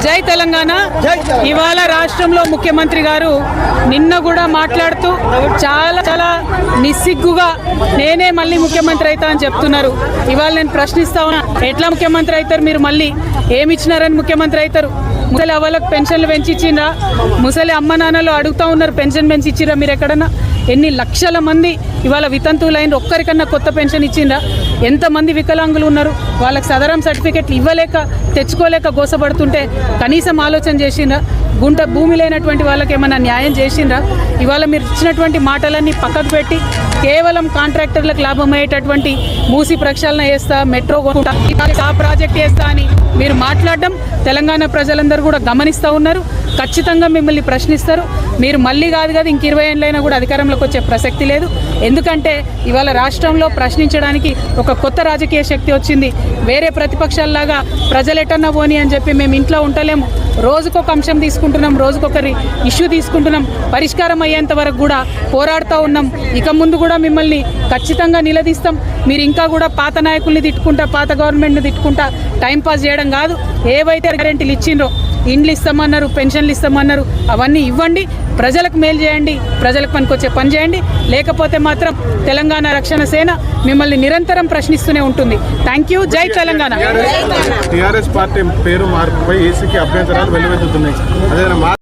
జై తెలంగాణ. ఇవాళ రాష్ట్రంలో ముఖ్యమంత్రి గారు నిన్న కూడా మాట్లాడుతూ చాలా చాలా నిస్సిగ్గుగా నేనే మళ్ళీ ముఖ్యమంత్రి అవుతా అని చెప్తున్నారు. ఇవాళ నేను ప్రశ్నిస్తా ఉన్నా, ఎట్లా ముఖ్యమంత్రి అవుతారు మీరు? మళ్ళీ ఏమి ఇచ్చినారని ముఖ్యమంత్రి అవుతారు? ముసలి అవ్వలకు పెన్షన్లు పెంచి ఇచ్చిండ్రా? ముసలి అమ్మ నాన్నలు అడుగుతూ ఉన్నారు, పెన్షన్ పెంచి ఇచ్చిరా? మీరు ఎక్కడన్నా ఎన్ని లక్షల మంది ఇవాళ వితంతువులైన ఒక్కరికన్నా కొత్త పెన్షన్ ఇచ్చిండ్రా? ఎంతమంది వికలాంగులు ఉన్నారు, వాళ్ళకి సదరం సర్టిఫికెట్లు ఇవ్వలేక తెచ్చుకోలేక గోసపడుతుంటే కనీసం ఆలోచన చేసిండ్రా? గుంట భూమి లేనటువంటి వాళ్ళకి ఏమైనా న్యాయం చేసిండ్రా? ఇవాళ మీరు ఇచ్చినటువంటి మాటలన్నీ పక్కకు పెట్టి కేవలం కాంట్రాక్టర్లకు లాభం అయ్యేటటువంటి మూసి ప్రక్షాళన చేస్తా, మెట్రో ఆ ప్రాజెక్ట్ చేస్తా అని మీరు మాట్లాడడం తెలంగాణ ప్రజలందరూ కూడా గమనిస్తూ ఉన్నారు. ఖచ్చితంగా మిమ్మల్ని ప్రశ్నిస్తారు. మీరు మళ్ళీ కాదు ఇంక 20 ఏళ్ళైనా కూడా అధికారంలోకి వచ్చే ప్రసక్తి లేదు. ఎందుకంటే ఇవాళ రాష్ట్రంలో ప్రశ్నించడానికి ఒక కొత్త రాజకీయ శక్తి వచ్చింది. వేరే ప్రతిపక్షాల్లాగా ప్రజలెటన్నా పోని అని చెప్పి మేము ఇంట్లో ఉండలేము. రోజుకొక అంశం తీసుకుంటున్నాం, రోజుకొకరి ఇష్యూ తీసుకుంటున్నాం, పరిష్కారం అయ్యేంత వరకు కూడా పోరాడుతూ ఉన్నాం. ఇక ముందు కూడా మిమ్మల్ని ఖచ్చితంగా నిలదీస్తాం. మీరు ఇంకా కూడా పాత నాయకుల్ని తిట్టుకుంటా, పాత గవర్నమెంట్ని తిట్టుకుంటా టైంపాస్ చేయడం కాదు. ఏవైతే గ్యారెంటీలు ఇచ్చిండ్రో, ఇండ్లు ఇస్తామన్నారు, పెన్షన్లు ఇస్తామన్నారు, అవన్నీ ఇవ్వండి, ప్రజలకు మేలు చేయండి, ప్రజలకు పనికొచ్చే పని చేయండి. లేకపోతే మాత్రం తెలంగాణ రక్షణ సేన మిమ్మల్ని నిరంతరం ప్రశ్నిస్తూనే ఉంటుంది. Thank you. జై తెలంగాణ. టీఆర్ఎస్ పార్టీ పేరు మార్పుపై ఏసీకి అభ్యంతరాలు వెల్లువెత్తుతున్నాయి. అదేవిధంగా